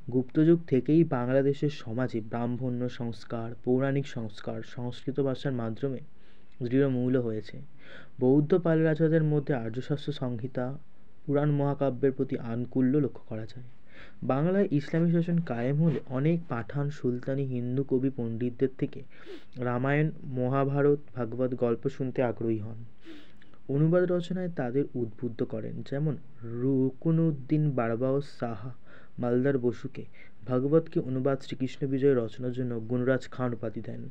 গুপ্তযুগ থেকেই বাংলাদেশের সমাজে ব্রাহ্মণ্য সংস্কার, পৌরাণিক সংস্কার সংস্কৃত ভাষার মাধ্যমে দৃঢ় মূল্য হয়েছে। বৌদ্ধ পাল রাজাদের মধ্যে আর্যশাস্ত্র সংহিতা, পুরাণ মহাকাব্যের প্রতি আনুকূল্য লক্ষ্য করা যায়। বাংলায় ইসলামী শাসন কায়েম হলে অনেক পাঠান, সুলতানি, হিন্দু কবি পণ্ডিতদের থেকে রামায়ণ, মহাভারত, ভাগবত গল্প শুনতে আগ্রহী হন। অনুবাদ রচনায় তাদের উদ্বুদ্ধ করেন, যেমন রুকনুদ্দিন বারবাউস সাহা মালদার বসুকে ভাগবতকে অনুবাদ শ্রীকৃষ্ণ বিজয় রচনার জন্য গুণরাজ খান উপাধি দেন।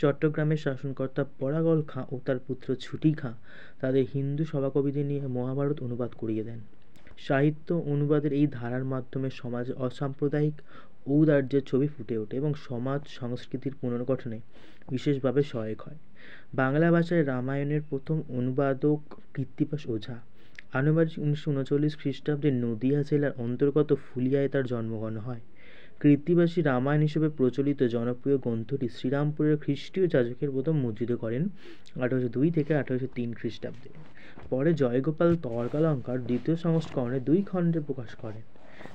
চট্টগ্রামের শাসনকর্তা পরাগল খাঁ ও তার পুত্র ছুটি খাঁ তাদের হিন্দু সভাকবিদের নিয়ে মহাভারত অনুবাদ করিয়ে দেন। সাহিত্য অনুবাদের এই ধারার মাধ্যমে সমাজে অসাম্প্রদায়িক ঔদার্যের ছবি ফুটে ওঠে এবং সমাজ সংস্কৃতির পুনর্গঠনে বিশেষভাবে সহায়ক হয়। বাংলা ভাষায় রামায়ণের প্রথম অনুবাদক কৃত্তিবাস ওঝা। আনুমানিক 1939 খ্রিস্টাব্দে নদিয়া জেলার অন্তর্গত ফুলিয়ায় তার জন্মগ্রহণ হয়। কৃত্তিবাসী রামায়ণ হিসেবে প্রচলিত জনপ্রিয় গ্রন্থটি শ্রীরামপুরের খ্রিস্টীয় যাজকের প্রথম মুদ্রিত করেন 1802 থেকে 1803 খ্রিস্টাব্দে। পরে জয়গোপাল তর্কালঙ্কার দ্বিতীয় সংস্করণে 2 খণ্ডে প্রকাশ করেন।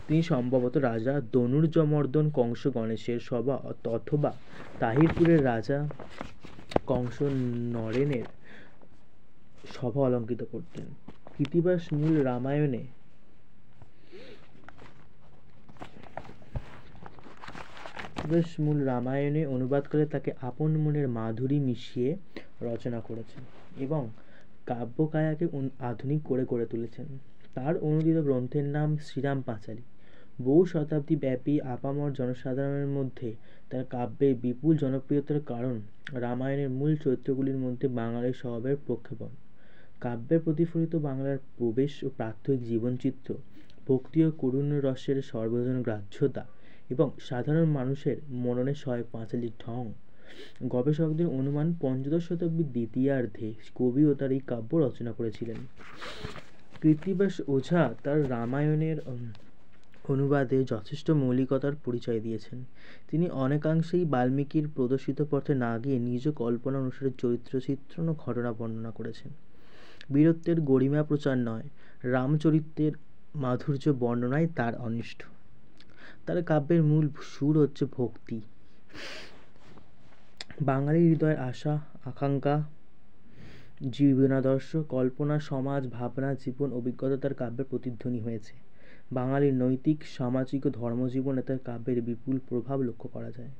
তিনি সম্ভবত রাজা ধনুর্জমর্দন কংস গণেশের সভা অথবা তাহিরপুরের রাজা কংস নরেনের সভা অলঙ্কৃত করতেন। কৃত্তিবাস মূল রামায়ণে অনুবাদ করে তাকে আপন মনের মাধুরী মিশিয়ে রচনা করেছেন এবং কাব্যকায়াকে আধুনিক করে গড়ে তুলেছেন। তার অনুদিত গ্রন্থের নাম শ্রীরাম পাঁচালী। বহু শতাব্দী ব্যাপী আপামর জনসাধারণের মধ্যে তার কাব্যের বিপুল জনপ্রিয়তার কারণ রামায়ণের মূল চরিত্রগুলির মধ্যে বাঙালির স্বভাবের প্রক্ষেপণ। কাব্যে প্রতিফলিত বাংলার প্রবেশ ও প্রাত্যহিক জীবনচিত্র, ভক্তি ও করুণ রসের সর্বজন গ্রাহ্যতা এবং সাধারণ মানুষের মননে সহায়ক পাঁচালীর ঢং। গবেষকদের অনুমান 15 শতাব্দীর দ্বিতীয়ার্ধে কবি ও তার এই কাব্য রচনা করেছিলেন। কৃত্তিবাস ওঝা তার রামায়ণের অনুবাদে যথেষ্ট মৌলিকতার পরিচয় দিয়েছেন। তিনি অনেকাংশেই বাল্মীকির প্রদর্শিত পথে না গিয়ে নিজ কল্পনা অনুসারে চরিত্র চিত্রণ ও ঘটনা বর্ণনা করেছেন। বীরত্বের গরিমা প্রচার নয়, রামচরিত্রের মাধুর্য বর্ণনায় তার অনিষ্ট। তার কাব্যের মূল সুর হচ্ছে ভক্তি। বাঙালির হৃদয়ের আশা, আকাঙ্ক্ষা, জীবনাদর্শ, কল্পনা, সমাজ, ভাবনা, জীবন অভিজ্ঞতা তার কাব্যের প্রতিধ্বনি হয়েছে। বাঙালির নৈতিক, সামাজিক ও ধর্মজীবনে তার কাব্যের বিপুল প্রভাব লক্ষ্য করা যায়।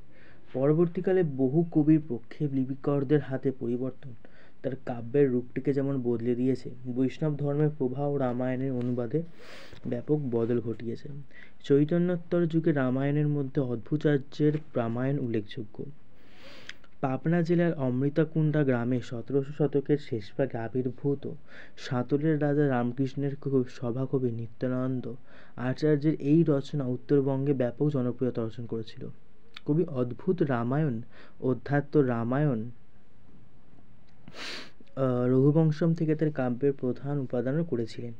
পরবর্তীকালে বহু কবির পক্ষে লিপিকরদের হাতে পরিবর্তন তার কাব্যের রূপটিকে যেমন বদলে দিয়েছে, বৈষ্ণব ধর্মের প্রভাব রামায়ণের অনুবাদে ব্যাপক বদল ঘটিয়েছে। চৈতন্যোত্তর যুগে রামায়ণের মধ্যে অদ্ভুতাচার্যের রামায়ণ উল্লেখযোগ্য। পাবনা জেলার অমৃতাকুণ্ডা গ্রামে 1700 শতকের শেষভাগে আবির্ভূত সাঁতলের রাজা রামকৃষ্ণের সভাকবি নিত্যানন্দ আচার্যের এই রচনা উত্তরবঙ্গে ব্যাপক জনপ্রিয়তা অর্জন করেছিল। কবি অদ্ভুত রামায়ণ, অধ্যাত্ম রামায়ণ, রঘুবংশম থেকে তার কাব্যের প্রধান উপাদানও করেছিলেন।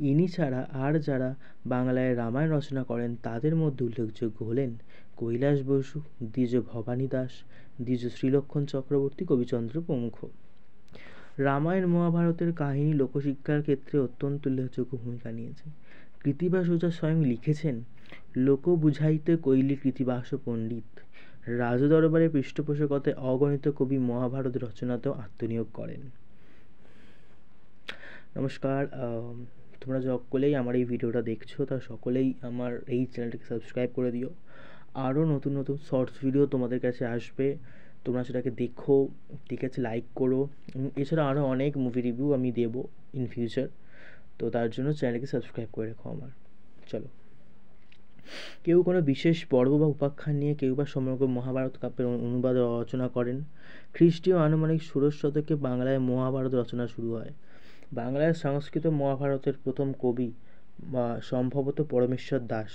ইনি ছাড়া আর যারা বাংলায় রামায়ণ রচনা করেন তাদের মধ্যে উল্লেখযোগ্য হলেন কৈলাস বসু, দ্বিজ ভবানী দাস, দ্বিজ শ্রীলক্ষণ চক্রবর্তী, কবিচন্দ্র প্রমুখ। রামায়ণ মহাভারতের কাহিনী লোকশিক্ষার ক্ষেত্রে অত্যন্ত উল্লেখযোগ্য ভূমিকা নিয়েছে। কৃত্তিবাস ওঝা স্বয়ং লিখেছেন, লোক বুঝাইতে কইলি কৃত্তিবাস পণ্ডিত। রাজদরবারের পৃষ্ঠপোষকতায় অগণিত কবি মহাভারত রচনাতেও আত্মনিয়োগ করেন। নমস্কার, তোমরা সকলেই আমার এই ভিডিওটা দেখছো, তারা সকলেই আমার এই চ্যানেলটাকে সাবস্ক্রাইব করে দিও। আরও নতুন নতুন শর্টস ভিডিও তোমাদের কাছে আসবে, তোমরা সেটাকে দেখো, ঠিক আছে, লাইক করো। এছাড়া আরও অনেক মুভি রিভিউ আমি দেবো ইন ফিউচার, তো তার জন্য চ্যানেলকে সাবস্ক্রাইব করে রেখো আমার। চলো, কেউ কোনো বিশেষ পর্ব বা উপাখ্যান নিয়ে, কেউ বা সমগ্র মহাভারত কাব্যের অনুবাদ রচনা করেন। খ্রিস্টীয় আনুমানিক 16 শতকে বাংলায় মহাভারত রচনা শুরু হয়। বাংলায় সংস্কৃত মহাভারতের প্রথম কবি বা সম্ভবত পরমেশ্বর দাস,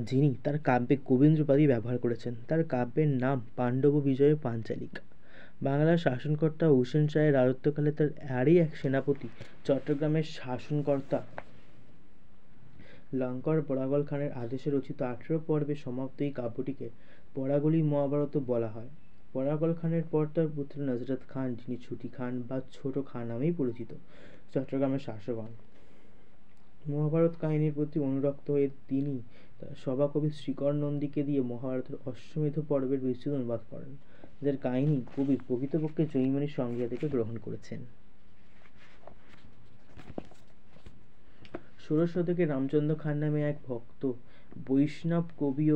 যিনি তার কাব্যে গোবিন্দ উপাধি ব্যবহার করেছেন। তার কাব্যের নাম পাণ্ডব বিজয় পাঞ্চালিকা। বাংলার শাসনকর্তা হুসেন শাহের রাজত্বকালে তার আরই এক সেনাপতি চট্টগ্রামের শাসনকর্তা লঙ্কর বরাগল খানের আদেশে রচিত 18 পর্বে সমাপ্ত এই কাব্যটিকে পরাগলি মহাভারত বলা হয়। বরাগল খানের পর তার পুত্র নজরত খান, যিনি ছুটি খান বা ছোট খান নামেই পরিচিত, চট্টগ্রামের শাসক হন। মহাভারত কাহিনীর প্রতি অনুরক্ত হয়ে তিনি তার সভাকবি শ্রীকর নন্দীকে দিয়ে মহাভারতের অশ্বমেধ পর্বের বিস্তৃত অনুবাদ করেন, যার কাহিনী কবি প্রকৃতপক্ষে জৈমিনী সংহিতা থেকে গ্রহণ করেছেন। ষোড়শ শতকে রামচন্দ্র খান নামে এক ভক্ত বৈষ্ণব কবি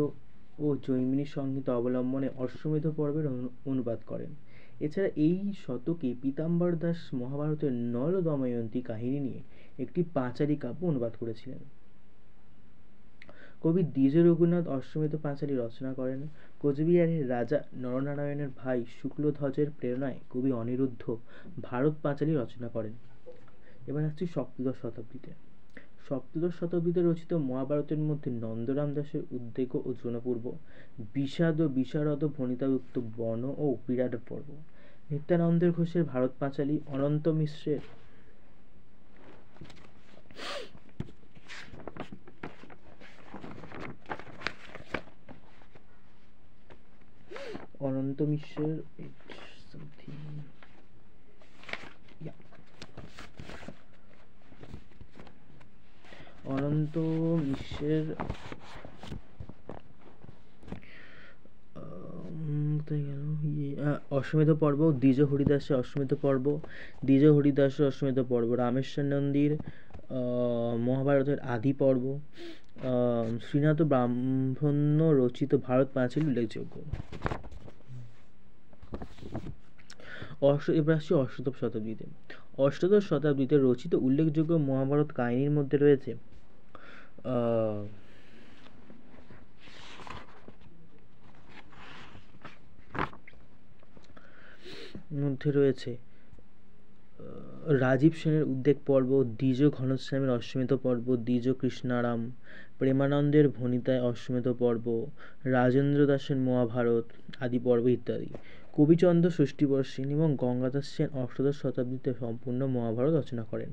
ও জৈমিনী সংহিতা অবলম্বনে অশ্বমেধ পর্বের অনুবাদ করেন। এছাড়া এই শতকে পীতাম্বর দাস মহাভারতের নল দময়ন্তী কাহিনী নিয়ে একটি পাঁচালী কাব্য অনুবাদ করেছিলেন। কবি দ্বিজ রঘুনাথ অশ্বমেধ পাঁচালী রচনা করেন। কোচবিহারের রাজা নরনারায়ণের ভাই শুক্লধ্বজের প্রেরণায় কবি অনিরুদ্ধ ভারত পাঁচালী রচনা করেন। এবার আসছি সপ্তদশ শতাব্দীতে। সপ্তদশ শতাব্দীতে রচিত মহাভারতের মধ্যে নন্দরাম দাসের উদ্বেগ ও জনপূর্ব, বিষাদ ও বিশারদ ভণিতাযুক্ত বন ও বিরাট পর্ব, নিত্যানন্দের ঘোষের ভারত পাঁচালী, অনন্ত মিশ্রের অশ্বমেধ পর্ব, দ্বিজ হরিদাসের অশ্বমেধ পর্ব, দ্বিজ হরিদাসের অশ্বমেধ পর্ব, রামেশ্বর নন্দীর মহাভারতের আদি পর্ব, শ্রীনাথ ব্রাহ্মণ্য রচিত ভারত পাঁচালী উল্লেখযোগ্য। এবার আসছি অষ্টাদশ শতাব্দীতে। অষ্টাদশ শতাব্দীতে রচিত উল্লেখযোগ্য মহাভারত কাহিনীর মধ্যে রয়েছে রাজীব সেনের উদ্বেগ পর্ব, দ্বিজ ঘনশ্যামের অশ্বমেধ পর্ব, দ্বিজ কৃষ্ণারাম, প্রেমানন্দের ভণিতায় অশ্বমেধ পর্ব, রাজেন্দ্র দাসের মহাভারত আদি পর্ব ইত্যাদি। কবিচন্দ্র ষষ্ঠীবর্ষীন এবং গঙ্গাদাস সেন অষ্টাদশ শতাব্দীতে সম্পূর্ণ মহাভারত রচনা করেন।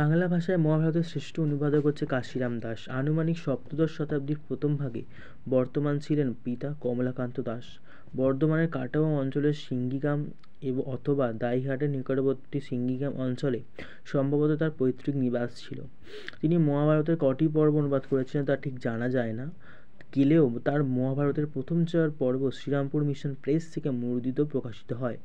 বাংলা ভাষায় মহাভারতের শ্রেষ্ঠ অনুবাদক হচ্ছে কাশিরাম দাস। আনুমানিক সপ্তদশ শতাব্দীর প্রথম ভাগে বর্তমান ছিলেন পিতা কমলাকান্ত দাস। বর্ধমানের কাটোয়া অঞ্চলের সিঙ্গিগাম অথবা দাইহাটের নিকটবর্তী সিঙ্গিগাম অঞ্চলে সম্ভবত তার পৈতৃক নিবাস ছিল। তিনি মহাভারতের কটি পর্ব অনুবাদ করেছিলেন তা ঠিক জানা যায় না গেলেও তার মহাভারতের প্রথম 4 পর্ব শ্রীরামপুর মিশন প্রেস থেকে মুদ্রিত প্রকাশিত হয়।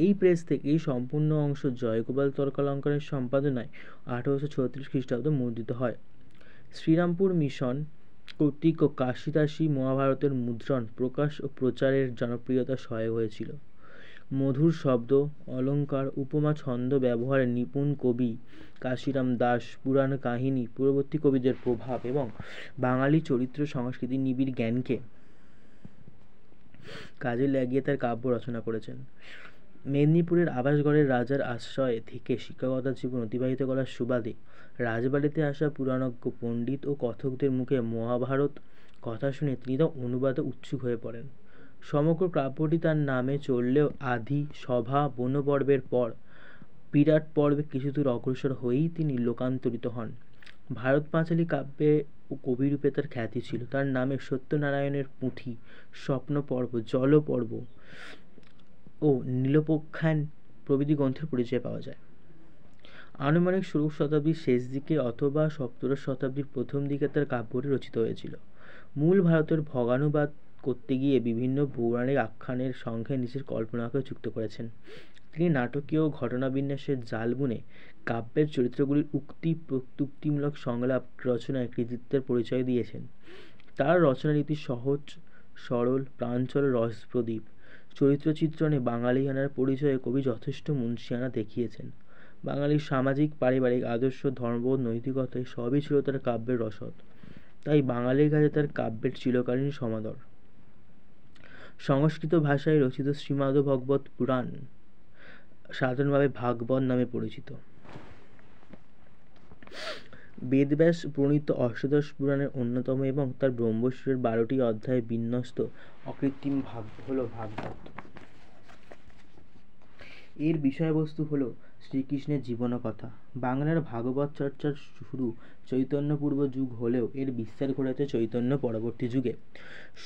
এই প্রেস থেকে এই সম্পূর্ণ অংশ জয়গোপাল তর্কালঙ্কারের সম্পাদনায় 1836 খ্রিস্টাব্দে মুদ্রিত হয়। শ্রীরামপুর মিশন কর্তৃক কাশিদাসী মহাভারতের মুদ্রণ, প্রকাশ ও প্রচারের জনপ্রিয়তা সহায়ক হয়েছিল। মধুর শব্দ, অলঙ্কার, উপমা, ছন্দ ব্যবহারে নিপুণ কবি কাশিরাম দাস পুরাণ কাহিনী, পূর্ববর্তী কবিদের প্রভাব এবং বাঙালি চরিত্র সংস্কৃতির নিবিড় জ্ঞানকে কাজে লাগিয়ে তার কাব্য রচনা করেছেন। মেদিনীপুরের আবাসগড়ের রাজার আশ্রয়ে থেকে শিক্ষকতা জীবন অতিবাহিত করার সুবাদে রাজবাড়িতে আসা পুরাণজ্ঞ পণ্ডিত ও কথকদের মুখে মহাভারত কথা শুনে তিনি তা অনুবাদে উৎসুক হয়ে পড়েন। সমগ্র কাব্যটি তার নামে চললেও আদি, সভা, বন পর্বের পর বিরাট পর্বে কিছুদূর অগ্রসর হয়েই তিনি লোকান্তরিত হন। ভারত পাঁচালী কাব্যে ও কবিরূপে তার খ্যাতি ছিল। তার নামে সত্যনারায়ণের পুঁথি, স্বপ্ন পর্ব, জল পর্ব ও নীলোপাখ্যান প্রভৃতি গ্রন্থের পরিচয় পাওয়া যায়। আনুমানিক ষোড়শ শতাব্দীর শেষ দিকে অথবা সপ্তদশ শতাব্দীর প্রথম দিকে তার কাব্যটি রচিত হয়েছিল। মূল ভারতের ভগানুবাদ করতে গিয়ে বিভিন্ন পৌরাণিক আখ্যানের সঙ্গে নিজের কল্পনাকে যুক্ত করেছেন। তিনি নাটকীয় ঘটনাবিন্যাসের জাল বুনে কাব্যের চরিত্রগুলির উক্তি প্রত্যুক্তিমূলক সংলাপ রচনায় কৃতিত্বের পরিচয় দিয়েছেন। তার রচনারীতি সহজ সরল, প্রাঞ্চল, রসপ্রদীপ। চরিত্র চিত্রণে বাঙালিয়ানার পরিচয়ে কবি যথেষ্ট মুন্সিয়ানা দেখিয়েছেন। বাঙালির সামাজিক পারিবারিক আদর্শ, ধর্মবোধ, নৈতিকতা সবই ছিল তার কাব্যের রসদ। তাই বাঙালির কাছে তার কাব্যের চিরকালীন সমাদর। সংস্কৃত ভাষায় রচিত শ্রীমদ্ভাগবত পুরাণ সাধারণভাবে ভাগবত নামে পরিচিত। বেদব্যাস প্রণীত অষ্টাদশ পুরাণের অন্যতম এবং তার ব্রহ্মসূত্রের 12টি অধ্যায়ে বিন্যস্ত অকৃত্রিম হল ভাগবত। এর বিষয়বস্তু হল শ্রীকৃষ্ণের জীবনকথা। বাংলার ভাগবত চর্চার শুরু চৈতন্যপূর্ব যুগ হলেও এর বিস্তার ঘটেছে চৈতন্য পরবর্তী যুগে।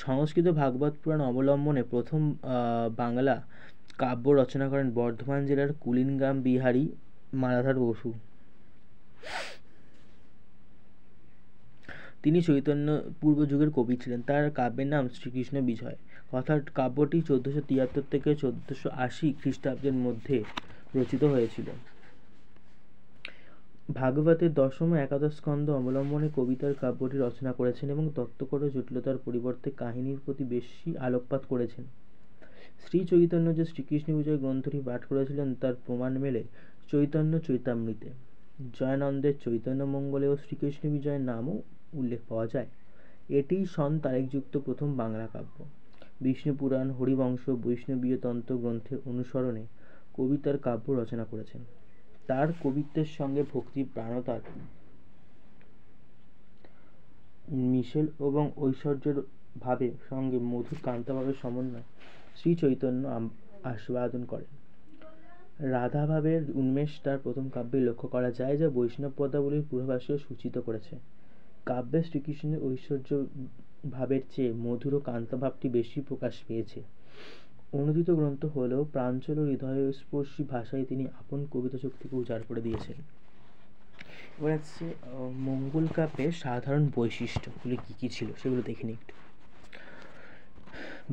সংস্কৃত ভাগবত পুরাণ অবলম্বনে প্রথম বাংলা কাব্য রচনা করেন বর্ধমান জেলার কুলিনগ্রাম বিহারী মালাধার বসু। তিনি চৈতন্য পূর্ব যুগের কবি ছিলেন। তার কাব্যের নাম শ্রীকৃষ্ণ বিজয়। কাব্যটি 1473 থেকে 1480 খ্রিস্টাব্দের মধ্যে রচিত হয়েছিল। ভাগবতের দশম ও একাদশ স্কন্ধ অবলম্বনে কবিতার কাব্যটি রচনা করেছেন এবং তত্ত্বগত জটিলতার পরিবর্তে কাহিনীর প্রতি বেশি আলোকপাত করেছেন। শ্রী চৈতন্য যে শ্রীকৃষ্ণ বিজয় গ্রন্থটি পাঠ করেছিলেন তার প্রমাণ মেলে চৈতন্য চৈতামৃতে। জয়ানন্দের চৈতন্য মঙ্গলেও শ্রীকৃষ্ণ বিজয়ের নামও উল্লেখ পাওয়া যায়। এটিই সন তারিখযুক্ত প্রথম বাংলা কাব্য। বিষ্ণু পুরাণ, হরিবংশ, বৈষ্ণবীয় তন্ত্র গ্রন্থের অনুসরণে কবিতার কাব্য রচনা করেছেন। তার কবিত্বের সঙ্গে ভক্তি প্রাণতার মিশেল এবং ঐশ্বর্যের ভাবের সঙ্গে মধুর কান্তাভাবের সমন্বয় শ্রী চৈতন্য আস্বাদন করেন। রাধা ভাবের উন্মেষ তার প্রথম কাব্যে লক্ষ্য করা যায়, যা বৈষ্ণব পদাবলীর পূর্বাভাসকে সূচিত করেছে। কাব্যে শ্রীকৃষ্ণের ঐশ্বর্য ভাবের চেয়ে মধুর ও কান্তাভাবটি বেশি প্রকাশ পেয়েছে। অনুদিত গ্রন্থ হলেও প্রাঞ্চল ও হৃদয়স্পর্শী ভাষায় তিনি আপন কবিতা শক্তিকে উজাড় করে দিয়েছেন। এবার হচ্ছে মঙ্গল কাব্যের সাধারণ বৈশিষ্ট্যগুলি কী কী ছিল সেগুলো দেখে নিই একটু।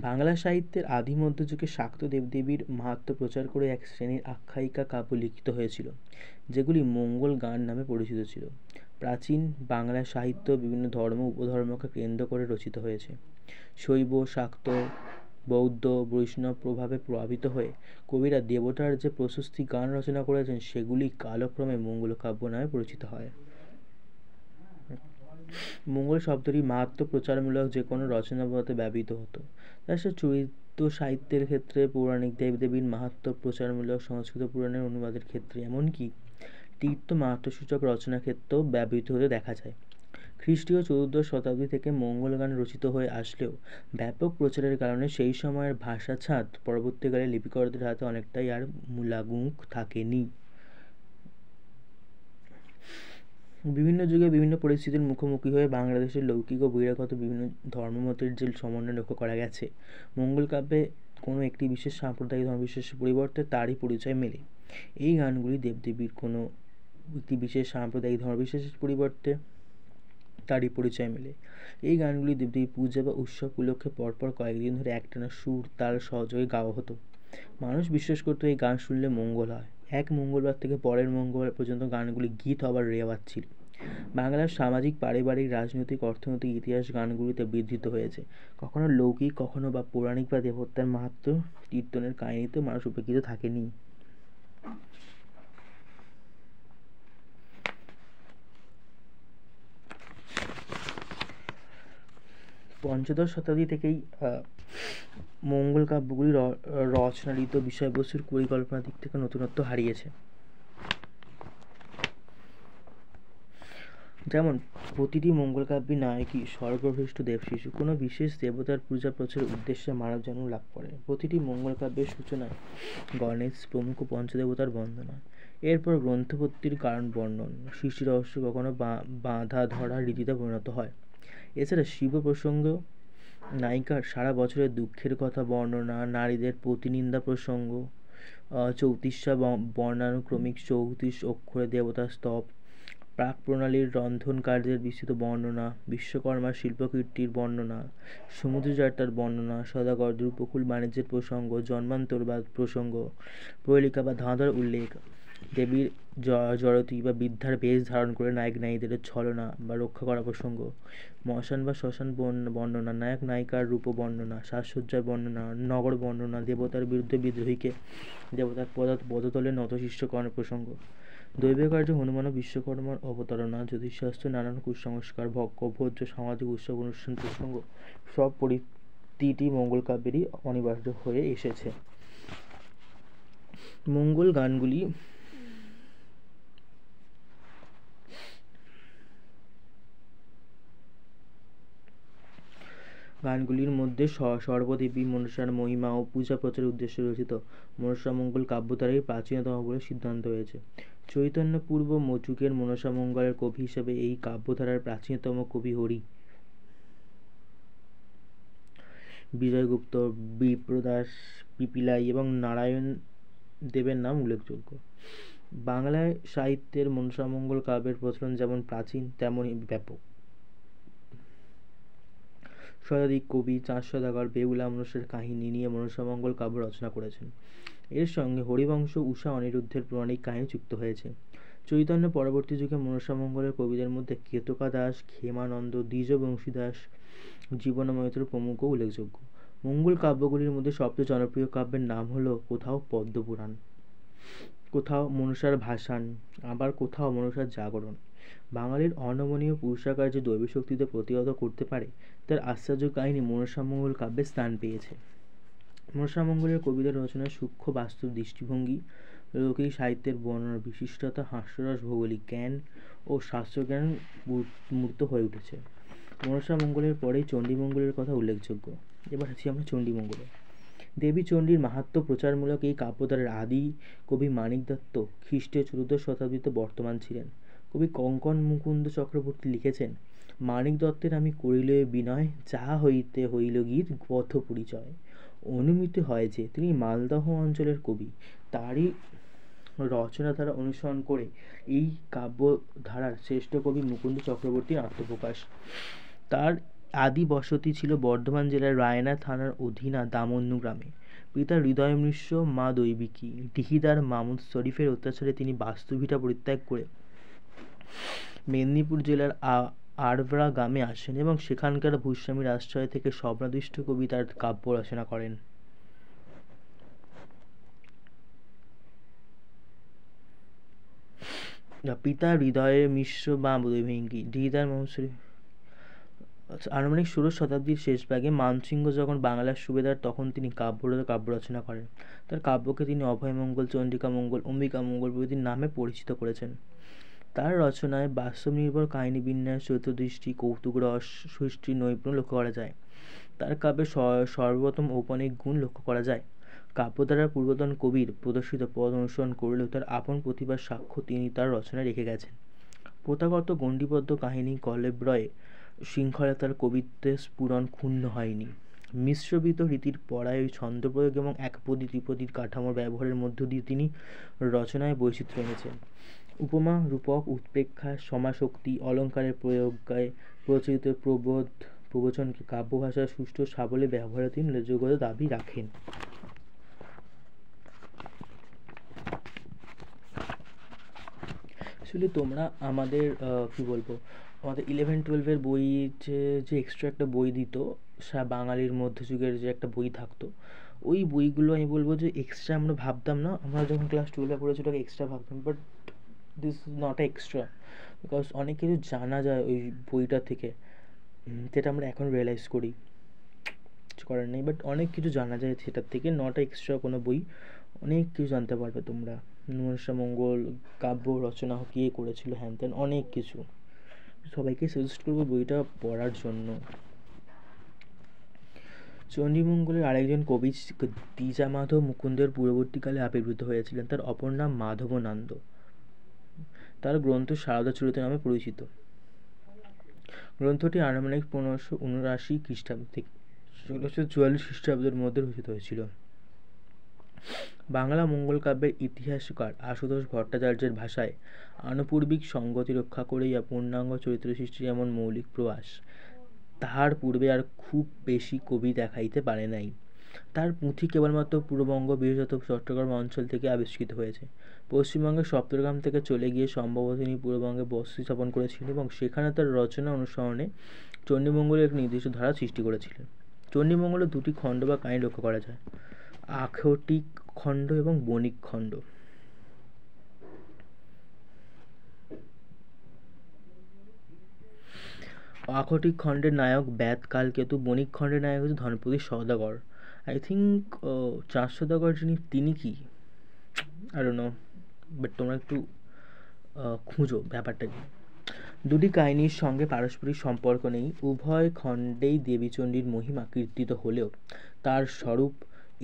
বাংলা সাহিত্যের আদি মধ্যযুগে শাক্ত দেবদেবীর মাহাত্ম্য প্রচার করে এক শ্রেণীর আখ্যায়িকা কাব্য লিখিত হয়েছিল, যেগুলি মঙ্গল গান নামে পরিচিত ছিল। প্রাচীন বাংলা সাহিত্য বিভিন্ন ধর্ম উপধর্মকে কেন্দ্র করে রচিত হয়েছে। শৈব, শাক্ত, বৌদ্ধ, বৈষ্ণব প্রভাবে প্রভাবিত হয়ে কবিরা দেবতার যে প্রশস্তি গান রচনা করেছেন সেগুলি কালক্রমে মঙ্গল কাব্য নামে পরিচিত হয়। মঙ্গল শব্দটি মাহাত্ম্য প্রচারমূলক যে কোনো রচনা বলতে ব্যবহৃত হতো। তাছাড়া চরিত্র সাহিত্যের ক্ষেত্রে পৌরাণিক দেবদেবীর মাহাত্ম্য প্রচারমূলক সংস্কৃত পুরাণের অনুবাদের ক্ষেত্রে এমনকি তীর্থ মাহাত্ম্যসূচক রচনার ক্ষেত্রেও ব্যবহৃত হতে দেখা যায়। খ্রিস্টীয় 14 শতাব্দী থেকে মঙ্গল গান রচিত হয়ে আসলেও ব্যাপক প্রচারের কারণে সেই সময়ের ভাষা ছাঁদ পরবর্তীকালে লিপিকরদের হাতে অনেকটাই আর মূলাঙ্কুশ থাকেনি। বিভিন্ন যুগে বিভিন্ন পরিস্থিতির মুখোমুখি হয়ে বাংলাদেশের লৌকিক ও বহিরাগত বিভিন্ন ধর্মমতের যে সমন্বয় লক্ষ্য করা গেছে, মঙ্গল কাব্যে কোনো একটি বিশেষ সাম্প্রদায়িক ধর্মবিশ্বাসের পরিবর্তে তারই পরিচয় মেলে। এই গানগুলি দেবদেবীর কোনো একটি বিশেষ সাম্প্রদায়িক ধর্মবিশ্বাসের পরিবর্তে তারই পরিচয় মেলে। এই গানগুলি দেবদেবীর পূজা বা উৎসব উপলক্ষে পরপর কয়েকদিন ধরে একটানা সুর তাল সহযোগে গাওয়া হতো। মানুষ বিশ্বাস করতো এই গান শুনলে মঙ্গল হয়। এক মঙ্গলবার থেকে পরের মঙ্গলবার পর্যন্ত গানগুলি গীত হবার রেওয়াজ ছিল। বাংলার সামাজিক, পারিবারিক, রাজনৈতিক, অর্থনৈতিক ইতিহাস গানগুলিতে বিধৃত হয়েছে। কখনো লৌকিক, কখনো বা পৌরাণিক বা দেবতার মাহাত্ম্য কীর্তনের কাহিনীতে মানুষ উপেক্ষিত থাকেনি। পঞ্চদশ শতাব্দী থেকেই মঙ্গল কাব্যগুলি রচনারিত বিষয়বস্তুর পরিকল্পনার দিক থেকে নতুনত্ব হারিয়েছে। যেমন প্রতিটি মঙ্গল কাব্যের নায়কই স্বর্গভ্রষ্ট দেবশিশু কোনো বিশেষ দেবতার পূজা প্রচারের উদ্দেশ্যে মানব জন্ম লাভ করে। প্রতিটি মঙ্গল কাব্যের সূচনায় গণেশ প্রমুখ পঞ্চদেবতার বন্দনা, এরপর গ্রন্থপত্তির কারণ বর্ণন, সৃষ্টি রহস্য কখনো বাঁধা ধরা রীতিতে পরিণত হয়। এছাড়া শিব প্রসঙ্গ, নায়িকার সারা বছরের দুঃখের কথা বর্ণনা, নারীদের প্রতিনিন্দা প্রসঙ্গ, 34টা বর্ণানুক্রমিক 34 অক্ষরে দেবতার স্তব, প্রাক প্রণালীর রন্ধন কার্যের বিস্তৃত বর্ণনা, বিশ্বকর্মার শিল্পকীর্তির বর্ণনা, সমুদ্রযাত্রার বর্ণনা, সদাগর উপকূল বাণিজ্যের প্রসঙ্গ, জন্মান্তরবাদ প্রসঙ্গ, প্রহেলিকা বা ধাঁধার উল্লেখ, দেবীর জড়তি বা বৃদ্ধার বেশ ধারণ করে নায়ক নায়িকাদের ছলনা বা রক্ষা করা প্রসঙ্গ, মশান বা শ্মশান বর্ণনা, নায়ক নায়িকার রূপ বর্ণনা, সাজসজ্জার বর্ণনা, নগর বর্ণনা, দেবতার বিরুদ্ধে বিদ্রোহীকে দেবতার পদতলে নতশিষ্য করার প্রসঙ্গ, দৈব কার্য হনুমান ও বিশ্বকর্মার অবতারণা, জ্যোতিষশাস্ত্র, নানান কুসংস্কার, ভোজ্য সামাজিক উৎসব অনুষ্ঠান প্রসঙ্গ সব প্রতিটি মঙ্গল কাব্যেরই অনিবার্য হয়ে এসেছে। মঙ্গল গানগুলির মধ্যে সর্বদেবী মনসার মহিমা ও পূজা প্রচারের উদ্দেশ্যে রচিত মনসামঙ্গল কাব্যধারাই প্রাচীনতম বলে সিদ্ধান্ত হয়েছে। চৈতন্য পূর্ব যুগের মনসামঙ্গলের কবি হিসেবে এই কাব্যধারার প্রাচীনতম কবি হরি। বিজয়গুপ্ত, বিপ্রদাস, পিপিলাই এবং নারায়ণ দেবের নাম উল্লেখযোগ্য। বাংলায় সাহিত্যের মনসামঙ্গল কাব্যের প্রচলন যেমন প্রাচীন তেমনই ব্যাপক। শতাধিক কবি চাঁদ সওদাগর বেহুলা মনসার কাহিনী নিয়ে মনসামঙ্গল কাব্য রচনা করেছেন। এর সঙ্গে হরিবংশ, উষা অনিরুদ্ধের পৌরাণিক কাহিনী যুক্ত হয়েছে। চৈতন্য পরবর্তী যুগে মনসামঙ্গলের কবিদের মধ্যে কেতকা দাস, ক্ষেমানন্দ, দ্বিজ বংশীদাস, জীবন মৈত্র প্রমুখ উল্লেখযোগ্য। মঙ্গল কাব্যগুলির মধ্যে সবচেয়ে জনপ্রিয় কাব্যের নাম হলো কোথাও পদ্মপুরাণ, কোথাও মনসার ভাসান, আবার কোথাও মনসার জাগরণ। বাঙালির অনমনীয় পুরুষাকার যে দৈবী শক্তিতে প্রতিহত করতে পারে তার আশ্চর্য কাহিনী মনসামঙ্গল কাব্যে স্থান পেয়েছে। মনসামঙ্গলের কবিদের রচনায় সূক্ষ্ম বাস্তব দৃষ্টিভঙ্গি, লৌকিক সাহিত্যের বর্ণনার বিশিষ্টতা, হাস্যরস, ভৌগোলিক জ্ঞান ও শাস্ত্রজ্ঞান মূর্ত হয়ে উঠেছে। মনসামঙ্গলের পরেই চণ্ডীমঙ্গলের কথা উল্লেখযোগ্য। এবার আছি আমরা চণ্ডীমঙ্গলে। দেবী চণ্ডীর মাহাত্ম্য প্রচারমূলক এই কাব্যধারার আদি কবি মানিক দত্ত খ্রিস্টীয় চতুর্দশ শতাব্দীতে বর্তমান ছিলেন। কবি কঙ্কন মুকুন্দ চক্রবর্তী লিখেছেন, মানিক দত্তের আমি করিল বিনয়, যাহা হইতে হইল গীত পথ পরিচয়। অনুমিত হয় যে তিনি মালদহ অঞ্চলের কবি। তারই রচনা ধারা অনুসরণ করে এই কাব্যধারার শ্রেষ্ঠ কবি মুকুন্দ চক্রবর্তীর আত্মপ্রকাশ। তার আদি বসতি ছিল বর্ধমান জেলার রায়না থানার অধীনা দামন্নু গ্রামে। পিতা হৃদয় মিশ্র, মা দৈবিকী। দিহিদার মামুদ শরীফের অত্যাচারে তিনি বাস্তুভিটা পরিত্যাগ করে মেদিনীপুর জেলার আরবরা গ্রামে আসেন এবং সেখানকার ভূস্বামীর আশ্রয় থেকে স্বপ্নাদিষ্ট কবি তার কাব্য রচনা করেন। পিতা হৃদয় মিশ্র, মা দৈবিকী। দিহিদার মামুদ শরীফ। আনুমানিক ১৬শ শতাব্দীর শেষ ভাগে মানসিংহ যখন বাংলার সুবেদার তখন তিনি কাব্য রচনা করেন। তার কাব্যকে তিনি অভয়মঙ্গল, চণ্ডিকামঙ্গল, অম্বিকামঙ্গল প্রভৃতি নামে পরিচিত করেছেন। তার রচনায় বাস্তব নির্ভর কাহিনী বিন্যাস, চরিত্রদৃষ্টি, কৌতুক রস, সৃষ্টি নৈপুণ্য লক্ষ্য করা যায়। তার কাব্যে সর্বোত্তম ঔপনিক গুণ লক্ষ্য করা যায়। কাব্যধারার পূর্বতন কবির প্রদর্শিত পথ অনুসরণ করলেও তার আপন প্রতিভার সাক্ষ্য তিনি তার রচনায় রেখে গেছেন। প্রথাগত গণ্ডিবদ্ধ কাহিনী কলেবরয় শৃঙ্খলা তার কবিত্বে স্ফুরণ ক্ষুণ্ণ হয়নি। মিশ্রবিত রীতির পরায় ছন্দপ্রয়োগ এবং একপদী ত্রিপদীর কাঠামোর ব্যবহারের মধ্য দিয়ে তিনি রচনায় বৈচিত্র্য এনেছেন। উপমা, রূপক, উৎপ্রেক্ষা, সমাশক্তি, অলঙ্কারের প্রয়োগে প্রচলিত প্রবচনকে কাব্য ভাষার সুষ্ঠু সাবলীল ব্যবহারে তিনি উল্লেখযোগ্য দাবি রাখেন। আসলে তোমরা আমাদের কি বলবো, আমাদের 11-12 বই যে এক্সট্রা একটা বই দিত, বাঙালির মধ্যযুগের যে একটা বই থাকতো, ওই বইগুলো আমি বলবো যে এক্সট্রা আমরা ভাবতাম না। আমরা যখন ক্লাস 12-এ পড়েছি ওটাকে এক্সট্রা ভাবতাম, but this is not extra, because অনেক কিছু জানা যায় ওই বইটা থেকে, যেটা আমরা এখন রিয়েলাইজ করি, কিছু করার নেই, বাট অনেক কিছু জানা যায় সেটার থেকে। নট এক্সট্রা কোনো বই, অনেক কিছু জানতে পারবে তোমরা। মনসামঙ্গল কাব্য রচনা কে করেছিল, হ্যান ত্যান অনেক কিছু। সবাইকে সাজেস্ট করবো বইটা পড়ার জন্য। চণ্ডীমঙ্গলের আরেকজন কবি দ্বিজামাধব মুকুন্দের পূর্ববর্তীকালে আবির্ভূত হয়েছিলেন। তার অপর নাম মাধবানন্দ। তার গ্রন্থ সারদা চরিত নামে পরিচিত। গ্রন্থটি আনুমানিক 1579 খ্রিস্টাব্দ থেকে 1644 খ্রিস্টাব্দের মধ্যে রচিত হয়েছিল। বাংলা মঙ্গল কাব্যের ইতিহাসকার আশুতোষ ভট্টাচার্যের ভাষায় আনুপূর্বিক সঙ্গতি রক্ষা করেই পূর্ণাঙ্গ চরিত্র সৃষ্টির এমন মৌলিক প্রয়াস তাহার পূর্বে আর খুব বেশি কবি দেখাইতে পারে নাই। তার পুঁথি কেবলমাত্র পূর্ববঙ্গ, বিশেষত চট্টগ্রাম অঞ্চল থেকে আবিষ্কৃত হয়েছে। পশ্চিমবঙ্গের সপ্তগ্রাম থেকে চলে গিয়ে সম্ভবত তিনি পূর্ববঙ্গে বসতি স্থাপন করেছিলেন এবং সেখানে তার রচনা অনুসরণে চণ্ডীমঙ্গলের এক নির্দিষ্ট ধারা সৃষ্টি করেছিলেন। চণ্ডীমঙ্গলের দুটি খণ্ড বা কাহিনী লক্ষ্য করা যায়, আখটিক খণ্ড এবং বণিক খণ্ড। আখটিক খণ্ডের নায়ক ব্যাত কালকেতু, বণিক খণ্ডের নায়ক হচ্ছে ধনপতি সওদাগর। আই থিঙ্ক চাঁদ সওদাগর তিনি কি আই ডোন্ট নো, বাট তোমরা একটু খুঁজো ব্যাপারটা কি। দুটি কাহিনীর সঙ্গে পারস্পরিক সম্পর্ক নেই। উভয় খণ্ডেই দেবীচণ্ডীর মহিমা কীর্তিত হলেও তার স্বরূপ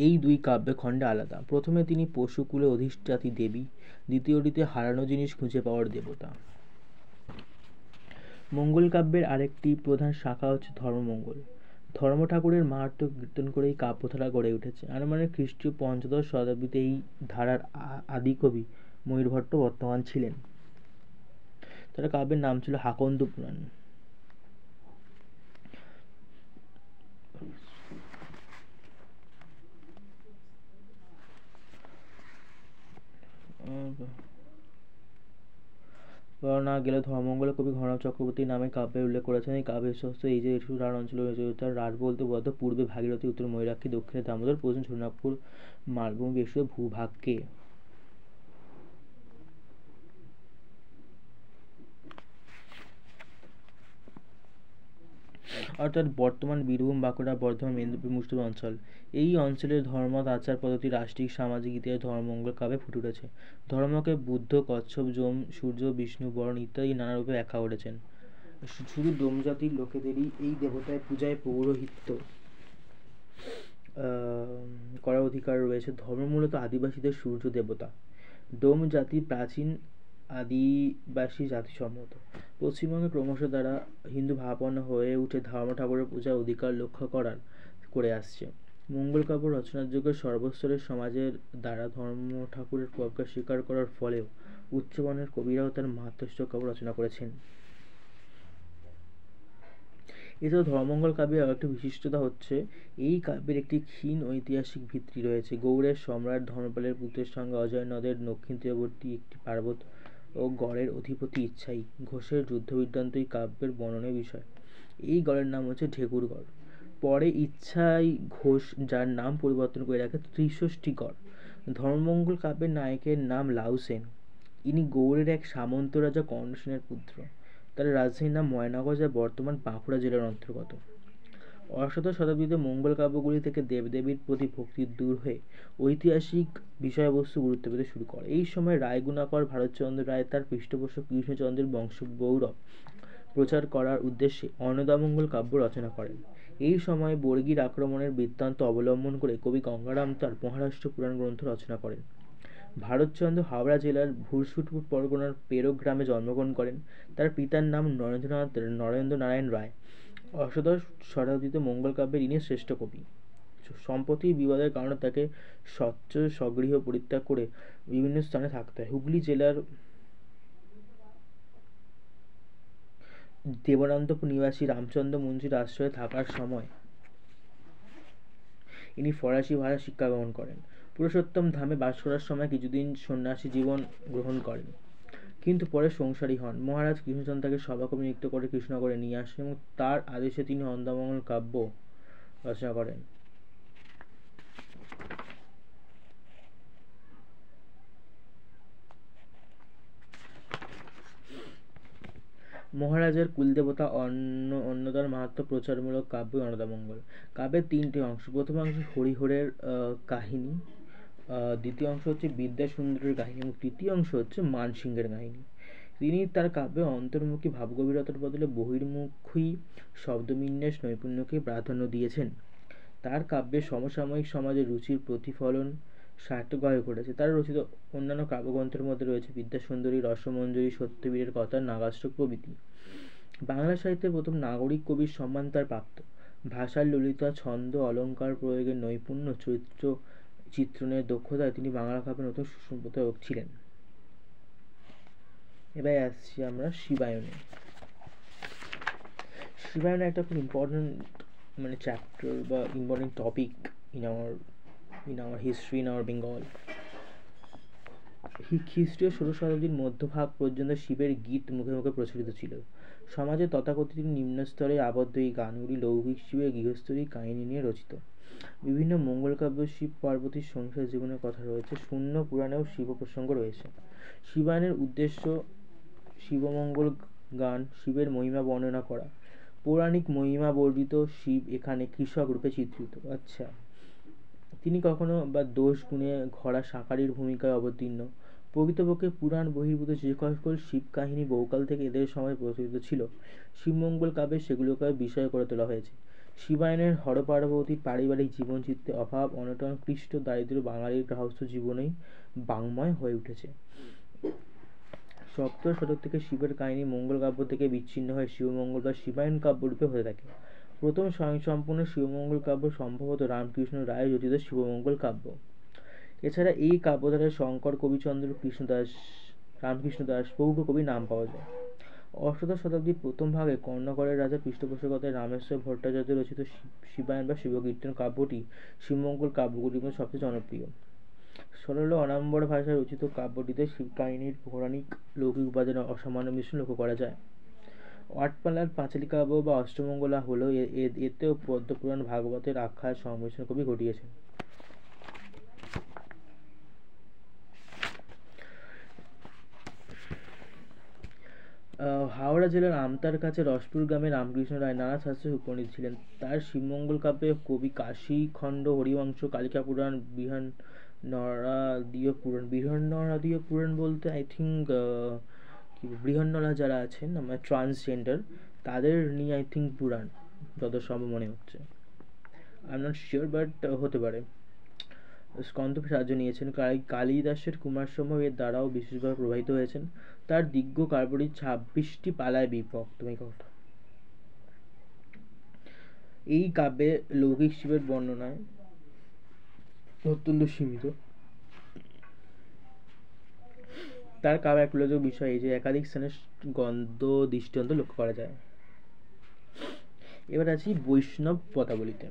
এই দুই কাব্যখণ্ডে আলাদা। প্রথমে তিনি পশুকুলে অধিষ্ঠাত্রী দেবী, দ্বিতীয়টিতে হারানো জিনিস খুঁজে পাওয়ার দেবতা। মঙ্গল কাব্যের আরেকটি প্রধান শাখা হচ্ছে ধর্মমঙ্গল। ধর্ম ঠাকুরের মাহাত্ম্য কীর্তন করে এই কাব্যধারা গড়ে উঠেছে। আনুমানিক খ্রিস্টীয় পঞ্চদশ শতাব্দীতে এই ধারার আদি কবি ময়ূরভট্ট বর্তমান ছিলেন। তার কাব্যের নাম ছিল আকন্দ পুরাণ। না গেলে ধর্মমঙ্গল কবি ঘনাব চক্রবর্তী নামে কাব্যের উল্লেখ করেছেন। এই কাব্যের বিশ্বস্ত এই যে রাঢ় অঞ্চলে রয়েছে, তার রাঢ় বলতে বলতে পূর্বে ভাগীরথী, উত্তর ময়ূরাক্ষী, দক্ষিণে দামোদর, পশ্চিম ঝুনাপুর মালভূমি বেষ্টিত ভূভাগকে। অর্থাৎ বর্তমান বীরভূম, বাঁকুড়া, বর্ধমান, মেদিনীপুর, মুর্শিদাবাদ অঞ্চল। এই অঞ্চলের ধর্মমত, আচার পদ্ধতি, রাষ্ট্রিক সামাজিক ইতিহাস ধর্মমঙ্গল কাব্যে ফুটে উঠেছে। ধর্মকে বুদ্ধ, কচ্ছপ, যম, সূর্য, বিষ্ণু, বরণ ইত্যাদি নানা রূপে ব্যাখ্যা করেছেন। শুধু ডোম জাতির লোকেদেরই এই দেবতার পূজায় পৌরোহিত্য করার অধিকার রয়েছে। ধর্ম মূলত আদিবাসীদের সূর্য দেবতা। ডোম জাতি প্রাচীন আদিবাসী জাতিসম্মত। পশ্চিমবঙ্গে ক্রমশ দ্বারা হিন্দু ভাবাপন্ন হয়ে উঠে ধর্ম ঠাকুরের পূজার অধিকার লক্ষ্য করে আসছে। মঙ্গল কাব্য রচনার যুগে সর্বস্তরের সমাজের দ্বারা ধর্ম ঠাকুরের প্রজ্ঞা স্বীকার করার ফলেও উচ্চবর্ণের কবিরাও তার মাহাত্ম্যসূচক কাব্য রচনা করেছেন। এছাড়াও ধর্মমঙ্গল কাব্যের আরেকটি বিশিষ্টতা হচ্ছে এই কাব্যের একটি ক্ষীণ ঐতিহাসিক ভিত্তি রয়েছে। গৌড়ের সম্রাট ধর্মপালের পুত্রের সঙ্গে অজয় নদের দক্ষিণ তীরবর্তী একটি পার্বত্য ও গড়ের অধিপতি ইচ্ছাই ঘোষের যুদ্ধবৃত্তান্ত এই কাব্যের বর্ণনীয় বিষয়। এই গড়ের নাম হচ্ছে ঢেকুরগড়। পরে ইচ্ছাই ঘোষ যার নাম পরিবর্তন করে রাখে ত্রিষষ্ঠীগড়। ধর্মমঙ্গল কাব্যের নায়কের নাম লাউ সেন। ইনি গৌড়ের এক সামন্ত রাজা কর্ণসেনের পুত্র। তার রাজধানীর নাম ময়নাগড়, যা বর্তমান বাঁকুড়া জেলার অন্তর্গত। অষ্টাদশ শতাব্দীতে মঙ্গল কাব্যগুলি থেকে দেবদেবীর প্রতি ভক্তি দূর হয়ে ঐতিহাসিক বিষয়বস্তু গুরুত্ব পেতে শুরু করে। এই সময় রায়গুণাকর ভারতচন্দ্র রায় তার পৃষ্ঠপোষক কৃষ্ণচন্দ্রের বংশগৌরব প্রচার করার উদ্দেশ্যে অন্নদামঙ্গল কাব্য রচনা করেন। এই সময় বর্গীর আক্রমণের বৃত্তান্ত অবলম্বন করে কবি গঙ্গারাম তার মহারাষ্ট্র পুরাণ গ্রন্থ রচনা করেন। ভারতচন্দ্র হাওড়া জেলার ভুরসুটপুর পরগনার পেরক গ্রামে জন্মগ্রহণ করেন। তার পিতার নাম নরেন্দ্র নারায়ণ রায়। অষ্টাদশ শতাব্দীতে মঙ্গল কাব্যের ইনি শ্রেষ্ঠ কবি। সম্পত্তির বিবাদের কারণে তাকে স্বগৃহ পরিত্যাগ করে বিভিন্ন স্থানে থাকতে হয়। হুগলি জেলার দেবানন্দপুর নিবাসী রামচন্দ্র মুন্সির আশ্রয়ে থাকার সময় ইনি ফরাসি ভাষা শিক্ষা গ্রহণ করেন। পুরুষোত্তম ধামে বাস করার সময় কিছুদিন সন্ন্যাসী জীবন গ্রহণ করেন, কিন্তু পরে সংসারী হন। মহারাজ কৃষ্ণচন্দ্র তাকে সভাকবি নিযুক্ত করে কৃষ্ণনগরে নিয়ে আসেন এবং তার আদেশে তিনি অন্নদামঙ্গল কাব্য রচনা করেন। মহারাজের কুলদেবতা অন্নদার মাহাত্ম্য প্রচারমূলক কাব্য অন্নদামঙ্গল। কাব্যের তিনটি অংশ। প্রথম অংশ হরিহরের কাহিনী, দ্বিতীয় অংশ হচ্ছে বিদ্যাসুন্দরের কাহিনী এবং তৃতীয় অংশ হচ্ছে মানসিংহের কাহিনী। তিনি তার কাব্যে অন্তর্মুখী ভাবগভীরতার বদলে বহির্মুখী শব্দবিন্যাস নৈপুণ্যকে প্রাধান্য দিয়েছেন। তার কাব্যে সমসাময়িক সমাজের রুচির প্রতিফলন সার্থকভাবে ঘটেছে। তার রচিত অন্যান্য কাব্যগ্রন্থের মধ্যে রয়েছে বিদ্যাসুন্দরী, রসমঞ্জরী, সত্যবীরের কথা, নাগাষ্টক প্রভৃতি। বাংলা সাহিত্যের প্রথম নাগরিক কবির সম্মান তার প্রাপ্ত। ভাষার ললিতা, ছন্দ, অলঙ্কার প্রয়োগের নৈপুণ্য, চরিত্র চিত্রণের দক্ষতায় তিনি বাংলা কাব্যের নতুন সুসম্প্রদায়ক ছিলেন। এবার আসছি আমরা শিবায়নে। শিবায়নে একটা খুব ইম্পর্টেন্ট চ্যাপ্টার বা important topic in our history, in our Bengal. খ্রিস্টীয় ষোড়শ শতাব্দীর মধ্যভাগ পর্যন্ত শিবের গীত মুখে মুখে প্রচলিত ছিল। সমাজে তথাকথিত নিম্নস্তরে আবদ্ধ এই গানগুলি লৌকিক শিবের গৃহস্থলী কাহিনী নিয়ে রচিত। বিভিন্ন মঙ্গল কাব্য শিব পার্বতীর সংসার জীবনের কথা রয়েছে। শূন্য পুরাণেও শিব প্রসঙ্গ রয়েছে। শিবায়নের উদ্দেশ্য শিবমঙ্গল গান, শিবের মহিমা বর্ণনা করা। পৌরাণিক মহিমা বর্ণিত শিব এখানে কৃষক রূপে চিত্রিত। আচ্ছা, তিনি কখনো বা দোষ গুণে ঘরা শাঁখারির ভূমিকায় অবতীর্ণ। প্রকৃতপক্ষে পুরাণ বহির্ভূত যে সকল শিব কাহিনী বহুকাল থেকে এদের সময় প্রচলিত ছিল, শিবমঙ্গল কাব্যে সেগুলোকে বিষয় করে তোলা হয়েছে। শিবায়নের হরপার্বতীর পারিবারিক জীবনচিত্রে অভাব অনটন, ক্লিষ্ট দারিদ্র বাঙালির গৃহস্থ জীবনেই বাংময় হয়ে উঠেছে। সপ্তদশ শতক থেকে শিবের কাহিনী মঙ্গল কাব্য থেকে বিচ্ছিন্ন হয়ে শিবমঙ্গল বা শিবায়ন কাব্য রূপে হয়ে থাকে। প্রথম স্বয়ংসম্পূর্ণ শিবমঙ্গল কাব্য সম্ভবত রামকৃষ্ণ রায় রচিত শিবমঙ্গল কাব্য। এছাড়া এই কাব্যধারায় শঙ্কর, কবিচন্দ্র, কৃষ্ণদাস, রামকৃষ্ণ দাস প্রমুখ কবির নাম পাওয়া যায়। অষ্টাদশ শতাব্দীর প্রথম ভাগে কর্ণগড়ের রাজা পৃষ্ঠপোষকতায় রামেশ্বর ভট্টাচার্য রচিত শিবায়ন বা শিবকীর্তন কাব্যটি শিবমঙ্গল কাব্যগুলির মধ্যে সবচেয়ে জনপ্রিয়। সরল অনাড়ম্বর ভাষায় রচিত কাব্যটিতে শিবকাহিনীর পৌরাণিক লৌকিক উপাদানের অসামান্য মিশ্রণ লক্ষ্য করা যায়। আটপালার পাঁচালী কাব্য বা অষ্টমঙ্গলা হল এতেও পদ্মপুরাণ, ভাগবতের আখ্যার সংমিশ্রণ কবি ঘটিয়েছেন। হাওড়া জেলার আমতার কাছে রসপুর গ্রামে রামকৃষ্ণ রায় নানা শাস্ত্রে উপনীত ছিলেন। তার শিবমঙ্গল কাব্যে কবি কাশী খণ্ড, হরিবংশ, কালিকা পুরাণ, বৃহন্নরাদীয় পুরাণ বলতে আই থিঙ্ক বৃহন্নরা যারা আছেন আমার ট্রান্সজেন্ডার তাদের নিয়ে আই থিঙ্ক পুরাণ যত সম্ভব মনে হচ্ছে, I am not sure but হতে পারে। স্কন্ধকে সাহায্য নিয়েছেন। কালিদাসের কুমারসম্ভব এর দ্বারাও বিশেষভাবে প্রভাবিত হয়েছেন। তার দিগ্য কাব্যটি 26টি পালায় বিভক্ত। এই কাব্যে লৌকিক শিবের বর্ণনায় অত্যন্ত সীমিত। তার কাব্যের এক উল্লেখযোগ্য বিষয় এই যে একাধিক স্থানে গন্ধ দৃষ্টান্ত লক্ষ্য করা যায়। এবার আছি বৈষ্ণব পদাবলিতে।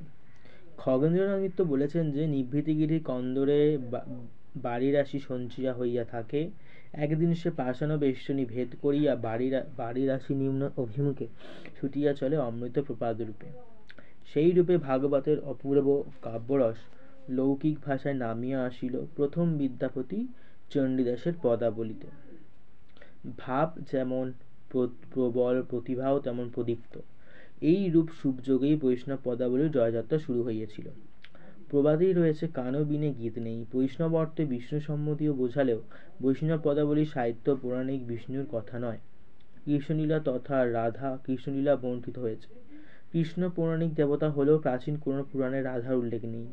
খগেন্দ্রনাথ মিত্র বলেছেন যে নিভৃতিগিরি কন্দরে বাড়ির রাশি সঞ্চিয়া হইয়া থাকে, একদিন সে পাষাণ বেষ্টনী ভেদ করিয়া বাড়ির রাশি নিম্ন অভিমুখে ছুটিয়া চলে অমৃত প্রপাত রূপে। সেই রূপে ভাগবতের অপূর্ব কাব্যরস লৌকিক ভাষায় নামিয়া আসিল প্রথম বিদ্যাপতি চণ্ডীদাসের পদাবলিতে। ভাব যেমন প্রবল, প্রতিভাও তেমন প্রদীপ্ত। এই রূপ সুযোগেই বৈষ্ণব পদাবলীর জয়যাত্রা শুরু হইয়াছিল। প্রবাদেই রয়েছে কানো বিনে গীত নেই। বৈষ্ণব অর্থে বিষ্ণু সম্মতিও বোঝালেও বৈষ্ণব পদাবলী সাহিত্য পৌরাণিক বিষ্ণুর কথা নয়। কৃষ্ণলীলা তথা রাধা কৃষ্ণলীলা বণ্টিত হয়েছে। কৃষ্ণ পৌরাণিক দেবতা হলেও প্রাচীন কোন পুরাণে রাধার উল্লেখ নেই।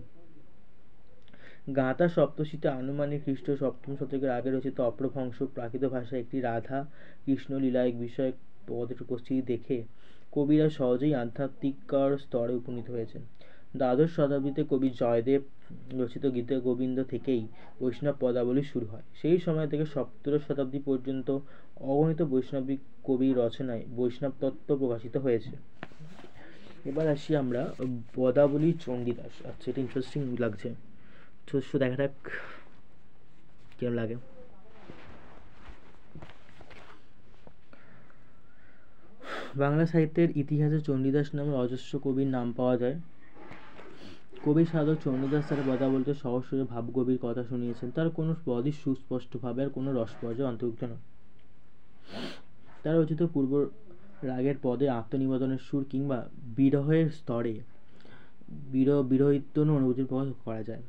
গাঁথা সপ্তশীতে আনুমানিক খ্রিস্ট 7ম শতকের আগে রচিত অপ্রভ্রংশ প্রাকৃত ভাষায় একটি রাধা কৃষ্ণ লীলায়ক বিষয়ক পদের উপস্থিতি দেখে কবিরা সহজেই আধ্যাত্মিকর স্তরে উপনীত হয়েছেন। দ্বাদশ শতাব্দীতে কবি জয়দেব রচিত গীত গোবিন্দ থেকেই বৈষ্ণব পদাবলী শুরু হয়। সেই সময় থেকে 17শ শতাব্দী পর্যন্ত অগণিত বৈষ্ণবিক কবির রচনায় বৈষ্ণব তত্ত্ব প্রকাশিত হয়েছে। এবার আসি আমরা পদাবলী চণ্ডীদাস। আচ্ছা, এটা ইন্টারেস্টিং লাগছে, দেখা যাক কেমন লাগে। বাংলা সাহিত্যের ইতিহাসে চণ্ডীদাস নামে অজস্র কবির নাম পাওয়া যায়। কবি সাধক চণ্ডীদাস তার পদাবলীতে সহজ সুরে ভাবগভীর কথা শুনিয়েছেন। তার কোনো পদই সুস্পষ্টভাবে আর কোনো রসপর্যায়ে অন্তর্ভুক্ত নয়। তার রচিত পূর্ব রাগের পদে আত্মনিবেদনের সুর কিংবা বিরহের স্তরে বিরহিত্বন অনুভূতির প্রকাশ করা যায়।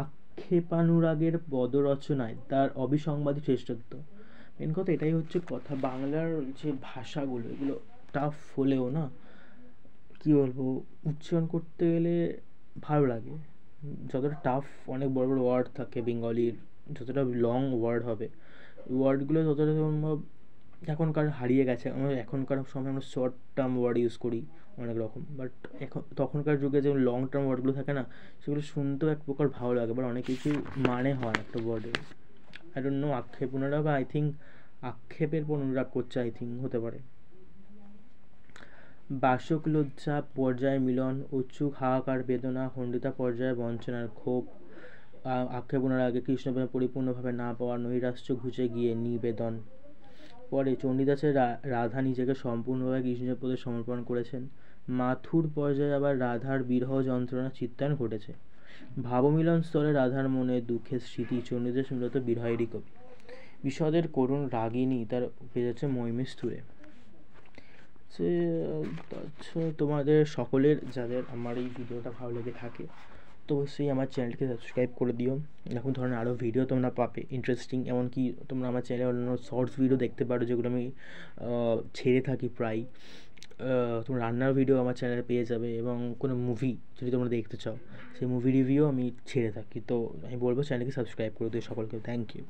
আক্ষেপানুরাগের পদ রচনায় তার অবিসংবাদী শ্রেষ্ঠত্ব। মেন কথা এটাই হচ্ছে কথা, বাংলার যে ভাষাগুলো এগুলো টাফ হলেও না, কি বলবো, উচ্চারণ করতে গেলে ভালো লাগে। যতটা টাফ অনেক বড় বড় ওয়ার্ড থাকে বেঙ্গলির, যতটা লং ওয়ার্ড হবে ওয়ার্ডগুলো ততটা সম্ভব এখনকার হারিয়ে গেছে। আমরা এখনকার সময় আমরা শর্ট টার্ম ওয়ার্ড ইউজ করি অনেক রকম, বাট তখনকার যুগে যেমন লং টার্ম ওয়ার্ডগুলো থাকে না, সেগুলো শুনতেও এক প্রকার ভালো লাগে, বাট অনেক কিছু মানে হয় একটা ওয়ার্ডে। আই ডোন্ট নো, আক্ষেপ অনুরাগ, আই থিঙ্ক আক্ষেপের পর অনুরাগ করছে, আই থিঙ্ক হতে পারে। বাসক লজ্জা পর্যায়ে মিলন, উৎসুক হাহাকার বেদনা, খণ্ডিতা পর্যায়ে বঞ্চনার ক্ষোভ, আক্ষেপ অনুরাগে কৃষ্ণপ্রেম পরিপূর্ণভাবে না পাওয়া, নৈরাশ্য ঘুচে গিয়ে নিবেদন। পরে চণ্ডীদাসের রাধা নিজেকে সম্পূর্ণভাবে কৃষ্ণের প্রতি সমর্পণ করেছেন। মাথুর পর্যায়ে আবার রাধার বিরহ যন্ত্রণা চিত্তায়ন ঘটেছে। ভাবমিলন স্তরে রাধার মনে দুঃখের স্মৃতি। চণ্ডীদাস মূলত বিরহেরই কবি। বিষাদের করুণ রাগিনী তার বেজেছে মহিমের সুরে। তোমাদের সকলের যাদের আমার এই ভিডিওটা ভালো লেগে থাকে তো অবশ্যই আমার চ্যানেলকে সাবস্ক্রাইব করে দিও। এরকম ধরনের আরও ভিডিও তোমরা পাবে ইন্টারেস্টিং। এমনকি তোমরা আমার চ্যানেলে অন্যান্য শর্টস ভিডিও দেখতে পারো যেগুলো আমি ছেড়ে থাকি প্রায়। তোমরা রান্নার ভিডিও আমার চ্যানেলে পেয়ে যাবে, এবং কোনো মুভি যদি তোমরা দেখতে চাও সেই মুভি রিভিউ আমি ছেড়ে থাকি। তো আমি বলবো চ্যানেলকে সাবস্ক্রাইব করে দিও সকলকে। Thank you.